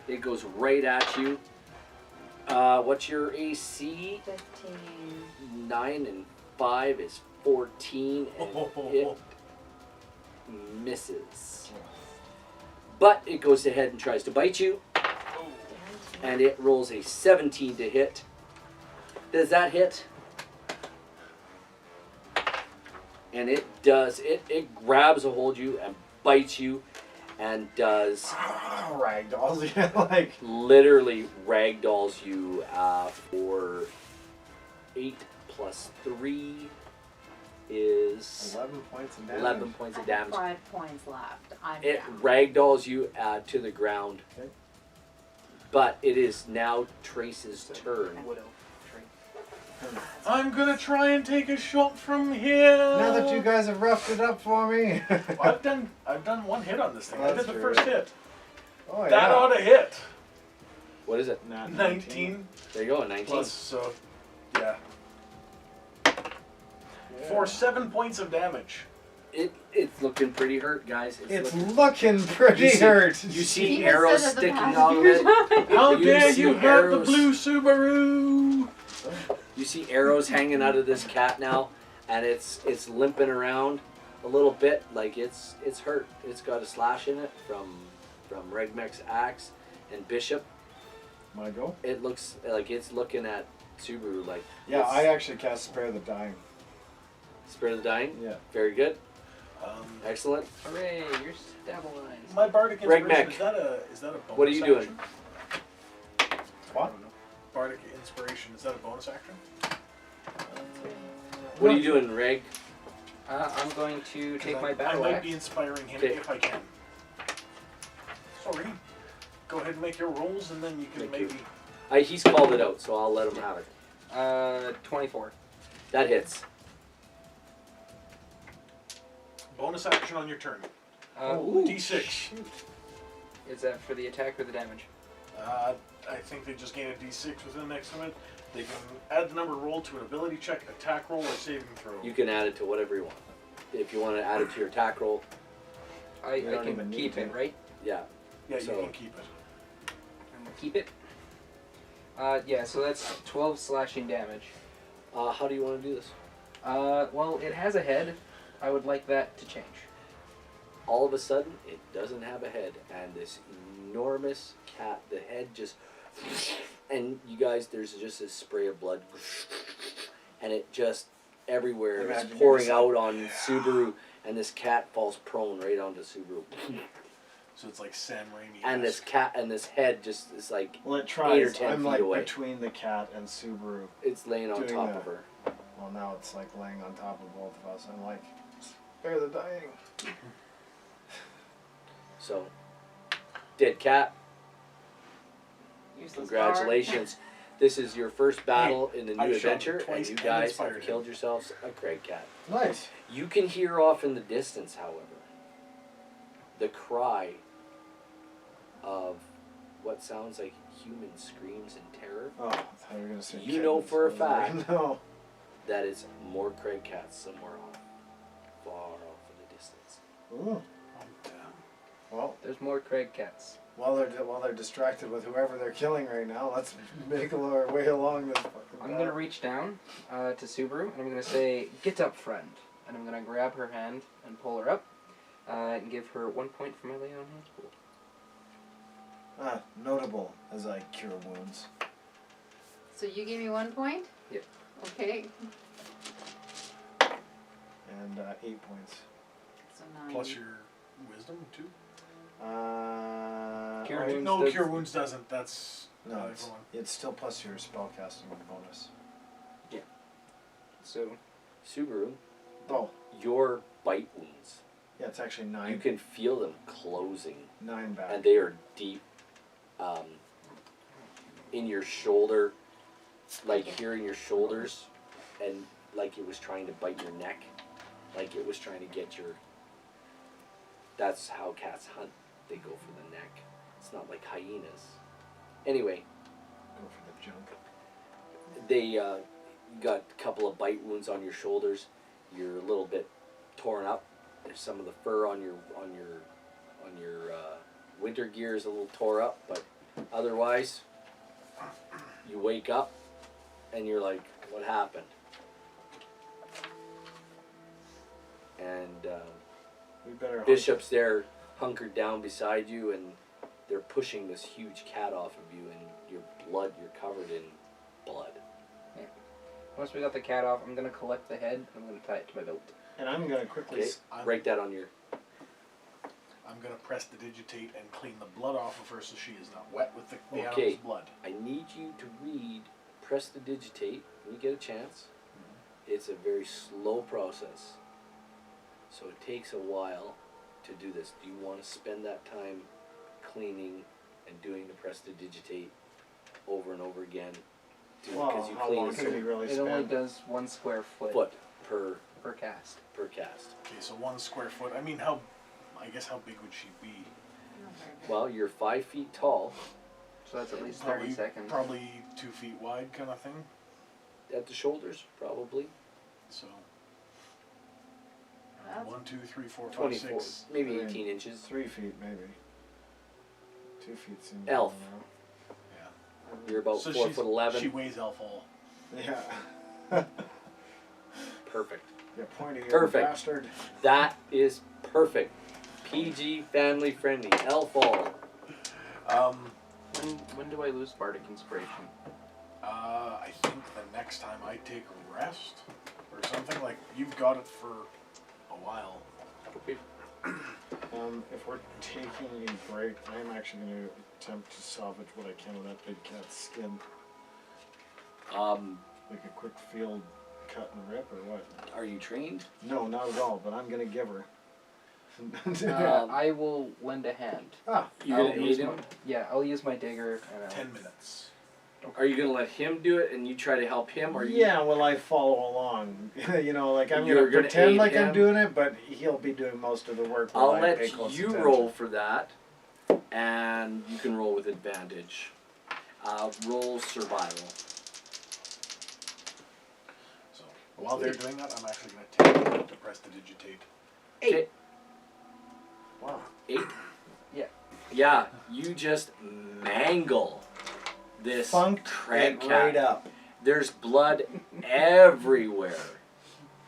It goes right at you. What's your AC? 15. 9 and 5 is 14, and it misses. But it goes ahead and tries to bite you, and it rolls a 17 to hit. Does that hit? And it does. It grabs a hold of you and bites you, and does ragdolls, yeah, like. literally ragdolls you for 8 plus 3 is 11 points of damage. 11 points I of have damage. 5 points left. I'm It down. ragdolls you to the ground. Okay. But it is now Trace's turn. Widow. I'm gonna try and take a shot from here. Now that you guys have roughed it up for me. Well, I've done one hit on this thing. I That's did the true. first hit. Oh, That yeah. ought to hit. What is it? Nat 19 There you go, 19. plus, so yeah. For 7 points of damage. It's looking pretty hurt, guys. It's looking- looking pretty You see- hurt. You see Even arrows said at the sticking out of it. passenger How You dare see you hurt the arrows. blue Subaru? You see arrows hanging out of this cat now, and it's limping around a little bit, like it's hurt. It's got a slash in it from Regmek's axe and Bishop. My go? It looks like it's looking at Subaru like. Yeah, it's- I actually cast Spare the Dying. Spare the Dying. Yeah. Very good. Excellent. Hooray, you're stabilized. My bardic Greg inspiration Mack. is that a bonus What are you action? doing? What? Bardic inspiration, is that a bonus action? What are you doing, Reg? I'm going to take my I battle might axe. be inspiring him Okay. if I can. Sorry. Go ahead and make your rolls, and then you can Thank you. maybe. He's called it out, so I'll let him have it. 24. That hits. Bonus action on your turn. Ooh, D6. shoot. Is that for the attack or the damage? I think they just gain a D6 within the next minute. They can add the number roll to an ability check, attack roll, or saving throw. You can add it to whatever you want. If you want to add it to your attack roll, I don't can even keep need it, to. right? yeah. Yeah, you So- can keep it. I'm gonna keep it. Yeah, so that's 12 slashing damage. How do you want to do this? Well, it has a head. I would like that to change. All of a sudden, it doesn't have a head, and this enormous cat, the head just, and you guys, there's just this spray of blood, and it just everywhere is Imagine pouring yourself. out on Subaru, and this cat falls prone right onto Subaru, So it's like Sam Raimi. and this cat and this head just is like Well, it 8 or tries. 10 I'm feet like away. between the cat and Subaru. It's laying on Doing top that. of her. Well, now it's like laying on top of both of us. I'm like, Spare the Dying. So, dead cat. Useless Congratulations. This is your first battle in the I new shot him adventure, and twice you and guys inspired have him. killed yourselves a Craig cat. Nice. You can hear off in the distance, however, the cry of what sounds like human screams in terror. Oh, I thought you were gonna say. You know kittens. for a I was like, fact. No. That is more Craig cats somewhere off, far off in the distance. Ooh. Oh, damn. Well, There's more Craig cats. while they're distracted with whoever they're killing right now, let's make our way along this. fucking I'm path. gonna reach down to Subaru and I'm gonna say, "Get up, friend," and I'm gonna grab her hand and pull her up and give her 1 point for my lay on hands pool. Notable as I cure wounds. So you gave me 1 point? Yep. Okay. And 8 points. So 9. Plus your wisdom, too? Cure oh, wounds No, does- Cure Wounds doesn't. That's No, it's, everyone. it's still plus your spellcasting bonus. So Subaru, Oh, your bite wounds, yeah, it's actually you 9. can feel them closing, 9 back. and they are deep in your shoulder, like here in your shoulders, and like it was trying to bite your neck, like it was trying to get your. That's how cats hunt. They go for the neck. It's not like hyenas. Anyway, Go for the jump. they got a couple of bite wounds on your shoulders. You're a little bit torn up. There's some of the fur on your winter gear is a little tore up, but otherwise, you wake up and you're like, "What happened?" And We better. Bishop's there, hunkered down beside you, and they're pushing this huge cat off of you, and you're covered in blood. Once we got the cat off, I'm gonna collect the head. I'm gonna tie it to my belt. And I'm gonna quickly. Okay, write that on your. I'm gonna prestidigitate and clean the blood off of her so she is not wet with the Okay. animal's blood. I need you to read Prestidigitate when you get a chance. It's a very slow process, so it takes a while to do this. Do you want to spend that time cleaning and doing the Prestidigitate over and over again? Well, you how clean long it can we really It only spend? does 1 square foot foot per cast. cast. Okay, so 1 square foot. I mean, I guess how big would she be? Not very big. Well, you're 5 feet tall So that's at least 30 seconds. Probably 2 feet wide, kind of thing. at the shoulders, probably So That's 1, 2, 3, 4, 5, 24, 6. maybe Right. 18 inches. 3 feet maybe. 2 feet seems. Elf. long Yeah. You're about So 4'11". She weighs elf all. now. Yeah. Perfect. You pointy eared Perfect. bastard. That is perfect. PG, family friendly. Elf all. When do I lose bardic inspiration? I think the next time I take a rest or something, like you've got it for a while. Okay. If we're taking a break, I'm actually going to attempt to salvage what I can of that big cat's skin. Like a quick field cut and rip, or what? Are you trained? No, not at all, but I'm going to give her. I will lend a hand. You're I'll gonna use aid him? Yeah, I'll use my digger. And 10 minutes. Are you gonna let him do it and you try to help him, or Yeah, well, I follow along. You know, like I'm You're going to gonna pretend aid like I'm him? doing it, but he'll be doing most of the work. while I'll I let pay close you attention. roll for that, and you can roll with advantage. Roll survival. So while they're doing that, I'm actually going to take a minute to prestidigitate. 8. Wow. 8. Yeah. Yeah, you just mangle this Funked crab it cat. right up. There's blood everywhere.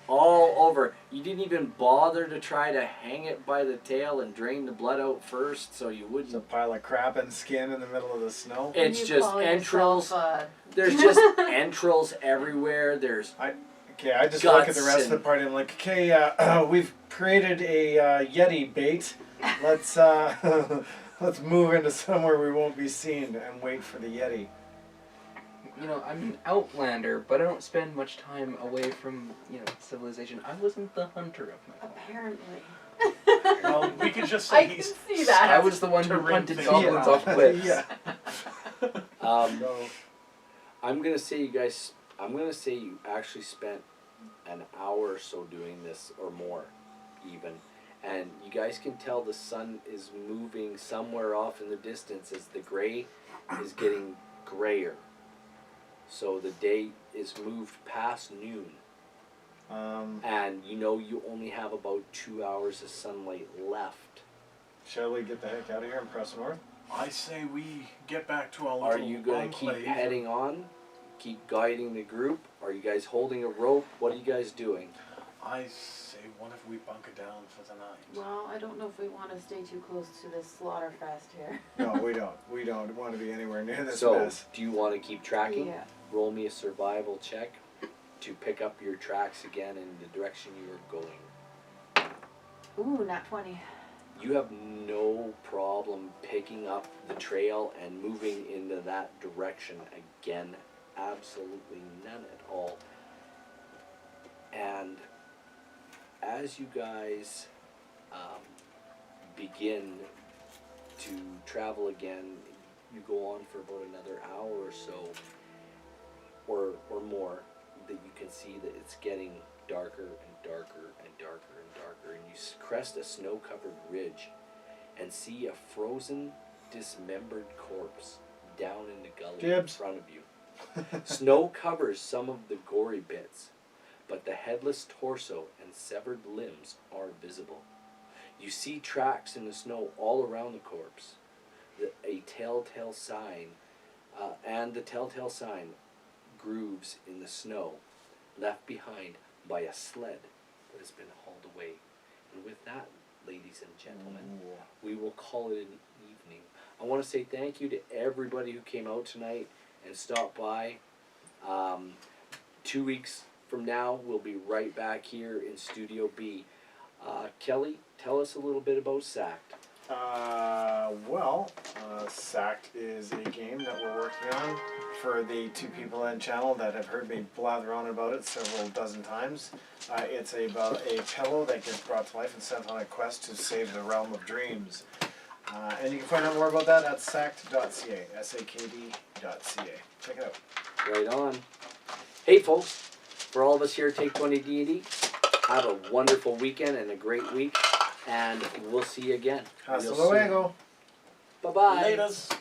All over. You didn't even bother to try to hang it by the tail and drain the blood out first so you It's a wouldn't. pile of crap and skin in the middle of the snow. It's You just call entrails. yourself, There's just entrails everywhere. There's Okay, I just look at the guts rest of the and- party and I'm like, okay, we've created a Yeti bait. Let's let's move into somewhere we won't be seen and wait for the Yeti. You know, I'm an outlander, but I don't spend much time away from, civilization. I wasn't the hunter of my home. Apparently. Well, we could just say I can he's. see that. I was the one To who ring hunted things goblins out. off cliffs. Yeah. um, So, I'm gonna say you actually spent an hour or so doing this, or more, even. And you guys can tell the sun is moving somewhere off in the distance as the gray is getting grayer. So the day is moved past noon. And you only have about 2 hours of sunlight left. shall we get the heck out of here and press north? I say we get back to our Are little you going to keep enclave. heading on? Keep guiding the group? Are you guys holding a rope? What are you guys doing? I say, what if we bunker down for the night? Well, I don't know if we want to stay too close to this slaughterfest here. No, we don't. We don't want to be anywhere near this So, mess. do you want to keep tracking? Yeah. Roll me a survival check to pick up your tracks again in the direction you are going. Ooh, not 20. You have no problem picking up the trail and moving into that direction again. Absolutely none at all. And as you guys begin to travel again, you go on for about another hour or so, or more. that you can see that it's getting darker and darker and darker and darker, and you crest a snow-covered ridge and see a frozen, dismembered corpse down in the gully Dibs. in front of you. Snow covers some of the gory bits, but the headless torso and severed limbs are visible. You see tracks in the snow all around the corpse. A telltale sign, and the telltale sign grooves in the snow left behind by a sled that has been hauled away. And with that, ladies and gentlemen, we will call it an evening. I want to say thank you to everybody who came out tonight and stopped by. 2 weeks from now, we'll be right back here in Studio B. Kelly, tell us a little bit about SACT. SACT is a game that we're working on for the 2 people in channel that have heard me blather on about it several dozen times. It's about a pillow that gets brought to life and sent on a quest to save the realm of dreams. And you can find out more about that at sact.ca, sakd.ca. Check it out. Right on. Hey folks, for all of us here at Take20 D&D, have a wonderful weekend and a great week, and we'll see you again. Hasta Real soon. luego. Bye-bye. Laters.